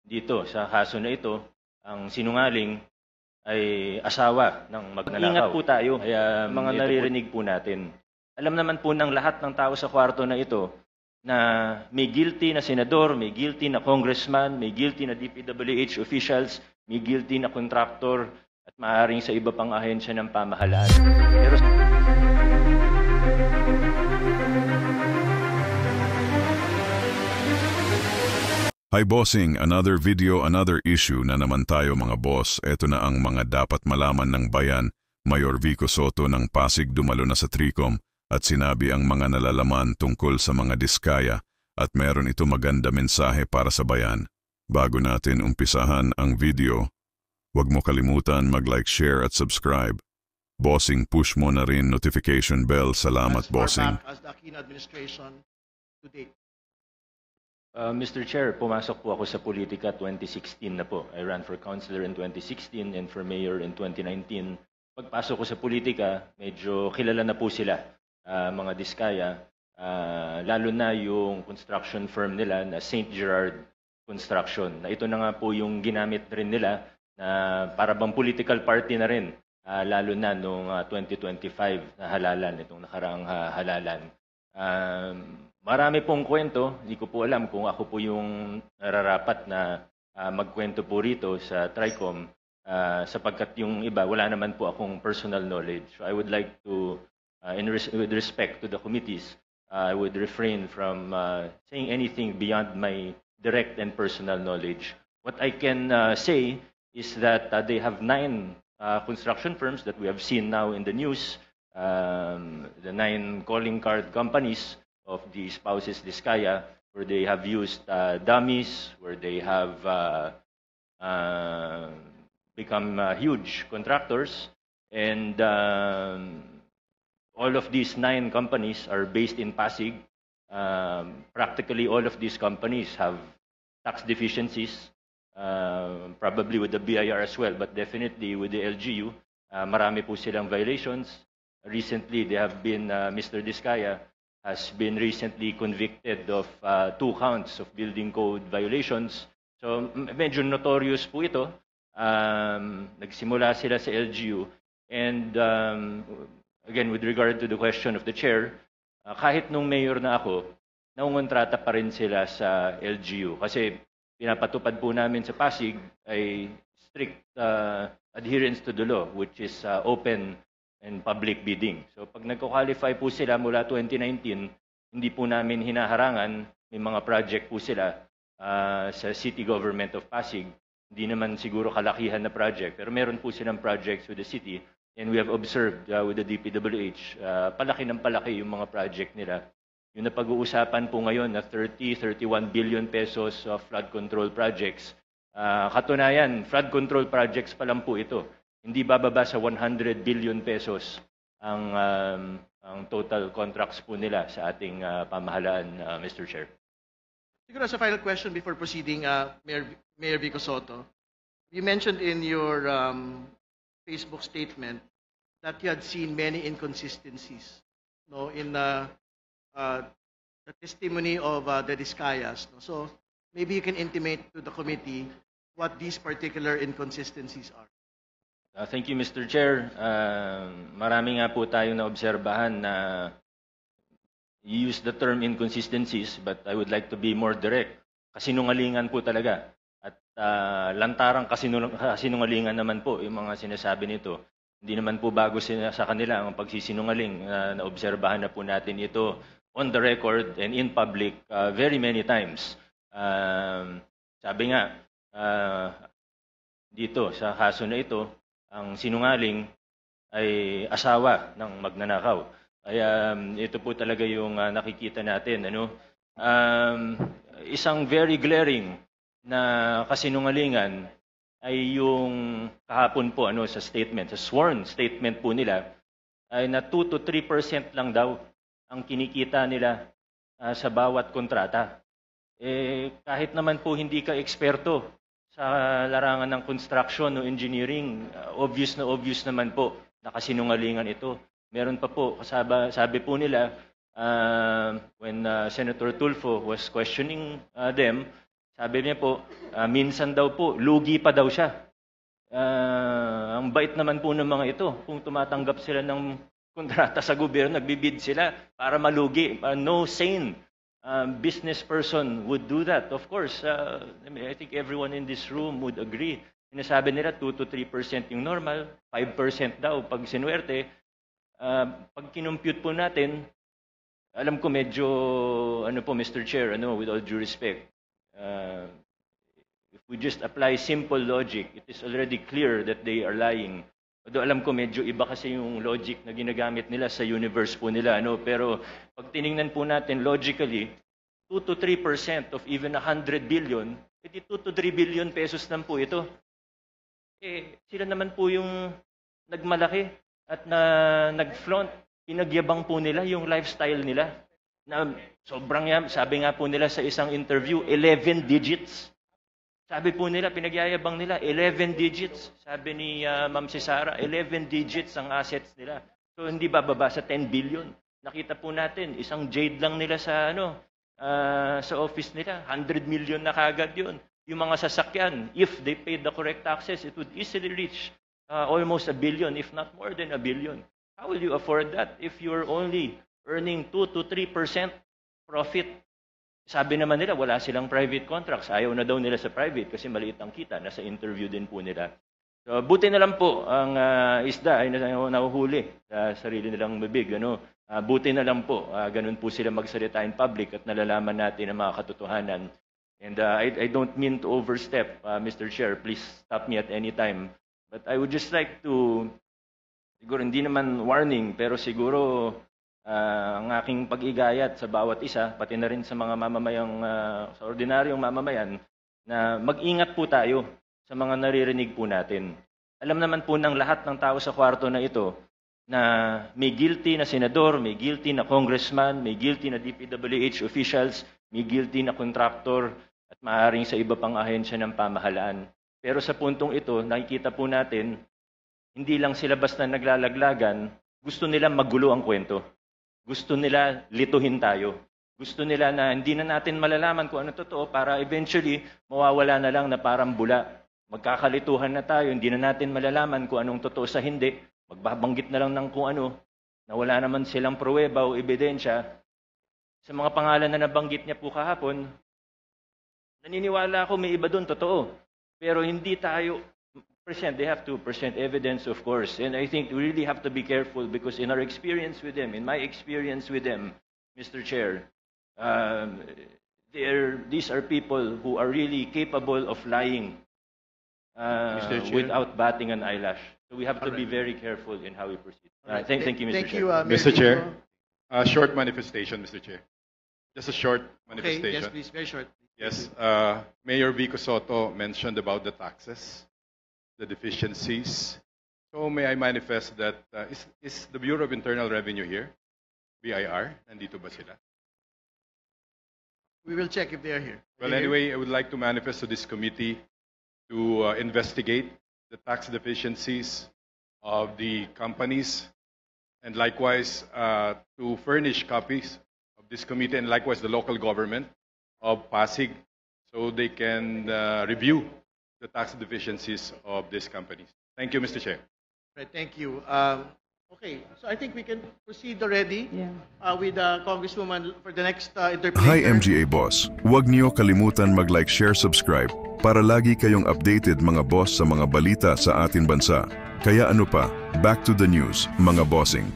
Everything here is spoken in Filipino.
dito sa kaso na ito, ang sinungaling ay asawa ng magnanakaw. Ingat po tayo, kaya mga naririnig po natin. Alam naman po ng lahat ng tao sa kwarto na ito na may guilty na senador, may guilty na congressman, may guilty na DPWH officials, may guilty na contractor, at maaaring sa iba pang ahensya ng pamahalaan. Pero Hi bossing, another video, another issue na naman tayo mga boss. Ito na ang mga dapat malaman ng bayan. Mayor Vico Soto ng Pasig dumalo na sa Tricom at sinabi ang mga nalalaman tungkol sa mga diskaya at meron ito maganda mensahe para sa bayan. Bago natin umpisahan ang video, huwag mo kalimutan mag-like, share at subscribe. Bossing, push mo na rin notification bell. Salamat bossing. As the Aquino administration to date. Mr. Chair, pumasok po ako sa politika 2016 na po. I ran for councilor in 2016 and for mayor in 2019. Pagpasok ko sa politika, medyo kilala na po sila, mga diskaya, lalo na yung construction firm nila na St. Gerard Construction. Na ito na nga po yung ginamit rin nila na para bang political party na rin, lalo na noong 2025 na halalan, itong nakaraang halalan. Marami pong kwento, hindi ko po alam kung ako po yung nararapat na magkwento po rito sa Tricom sapagkat yung iba, wala naman po akong personal knowledge. So I would like to, with respect to the committees, I would refrain from saying anything beyond my direct and personal knowledge. What I can say is that they have 9 construction firms that we have seen now in the news, the 9 calling card companies of the spouses Diskaya, where they have used dummies, where they have become huge contractors, and all of these 9 companies are based in Pasig. Practically all of these companies have tax deficiencies, probably with the BIR as well, but definitely with the LGU. Marami po silang violations. Recently, they have been, Mr. Diskaya has been recently convicted of 2 counts of building code violations. So medyo notorious po ito. Nagsimula sila sa LGU. And again, with regard to the question of the chair, kahit nung mayor na ako, naungontrata pa rin sila sa LGU. Kasi pinapatupad po namin sa Pasig ay strict adherence to the law, which is open and public bidding. So pag nagko-qualify po sila mula 2019, hindi po namin hinaharangan, may mga project po sila sa city government of Pasig. Hindi naman siguro kalakihan na project, pero meron po silang projects with the city, and we have observed with the DPWH, palaki ng palaki yung mga project nila. Yung napag-uusapan po ngayon na 31 billion pesos of flood control projects, katunayan, flood control projects pa lang po ito. Hindi bababa sa 100 billion pesos ang total contracts po nila sa ating pamahalaan, Mr. Chair. Siguro as a final question before proceeding, Mayor Vico Soto, you mentioned in your Facebook statement that you had seen many inconsistencies, no, in the testimony of the Diskayas. No? So maybe you can intimate to the committee what these particular inconsistencies are. Thank you, Mr. Chair. Marami nga po tayong naobserbahan na you use the term inconsistencies, but I would like to be more direct. Kasinungalingan po talaga. At lantarang kasinungalingan naman po yung mga sinasabi nito. Hindi naman po bago sa kanila ang pagsisinungaling. Naobserbahan na po natin ito on the record and in public very many times. Sabi nga, dito sa kaso na ito, ang sinungaling ay asawa ng magnanakaw. Kaya ito po talaga yung nakikita natin. Isang very glaring na kasinungalingan ay yung kahapon po sa statement, sa sworn statement po nila, ay na 2 to 3% lang daw ang kinikita nila sa bawat kontrata. Kahit naman po hindi ka eksperto sa larangan ng construction o engineering, obvious naman po na kasinungalingan ito. Meron pa po, sabi po nila, when Senator Tulfo was questioning them, Sabi niya po, minsan daw po, lugi pa daw siya. Ang bait naman po ng mga ito. Kung tumatanggap sila ng kontrata sa gobyerno, nagbibid sila para malugi. No sane business person would do that. Of course, I think everyone in this room would agree. Sinasabi nila 2 to 3% yung normal, 5% daw pag sinuwerte. Pag kinumpute po natin, alam ko medyo, Mr. Chair, with all due respect, if we just apply simple logic, it is already clear that they are lying. Although alam ko medyo iba kasi yung logic na ginagamit nila sa universe po nila. Pero pag tiningnan po natin logically, 2 to 3% of even 100 billion, edi 2 to 3 billion pesos lang po ito. Sila naman po yung nagmalaki at nag-flaunt. Pinagyabang po nila yung lifestyle nila. Na sobrang sabi nga po nila sa isang interview, 11 digits. Sabi po nila, pinagyayabang nila, 11 digits. Sabi ni Ma'am Cesara, 11 digits ang assets nila. So hindi bababa sa 10 billion. Nakita po natin, isang jade lang nila sa sa office nila, 100 million na kagad yun. Yung mga sasakyan, if they paid the correct taxes, it would easily reach almost 1 billion, if not more than 1 billion. How will you afford that if you're only earning 2 to 3% profit? Sabi naman nila, wala silang private contracts. Ayaw na daw nila sa private kasi maliit ang kita. Nasa interview din po nila. So, buti na lang po ang isda ay nahuhuli sa sarili nilang bibig. Buti na lang po, ganun po sila magsalita in public at nalalaman natin ang mga katotohanan. And I don't mean to overstep, Mr. Chair. Please stop me at any time. But I would just like to, siguro hindi naman warning, pero siguro ang aking pag-igayat sa bawat isa, pati na rin sa mga mamamayang, sa ordinaryong mamamayan, na mag-ingat po tayo sa mga naririnig po natin. Alam naman po ng lahat ng tao sa kwarto na ito na may guilty na senador, may guilty na congressman, may guilty na DPWH officials, may guilty na contractor, at maaaring sa iba pang ahensya ng pamahalaan. Pero sa puntong ito, nakikita po natin, hindi lang sila basta naglalaglagan, gusto nila magulo ang kwento. Gusto nila lituhin tayo. Gusto nila na hindi na natin malalaman kung ano totoo para eventually mawawala na lang na parang bula. Magkakalituhan na tayo, hindi na natin malalaman kung anong totoo sa hindi. Magbabanggit na lang ng kung ano, na wala naman silang pruweba o ebidensya. Sa mga pangalan na nabanggit niya po kahapon, naniniwala ako may iba doon, totoo. Pero hindi tayo present. They have to present evidence, of course. And I think we really have to be careful because in our experience with them, in my experience with them, Mr. Chair, these are people who are really capable of lying without batting an eyelash. So we have to be very careful in how we proceed. Thank you, Mr. Chair. Mr. Chair, a short manifestation, Mr. Chair. Just a short manifestation. Okay, yes, please, very short. Yes, Mayor Vico Soto mentioned about the taxes, the deficiencies. So may I manifest that, is the Bureau of Internal Revenue here? BIR? Nandito ba sila? We will check if they are here. Well, anyway, I would like to manifest to this committee to investigate the tax deficiencies of the companies and likewise to furnish copies of this committee and likewise the local government of Pasig so they can review the tax deficiencies of these companies. Thank you, Mr. Chair. Right, thank you. Okay, so I think we can proceed already with Congresswoman for the next interpreter. Hi MGA Boss, huwag niyo kalimutan mag-like, share, subscribe para lagi kayong updated mga boss sa mga balita sa ating bansa. Kaya ano pa, back to the news, mga bossing.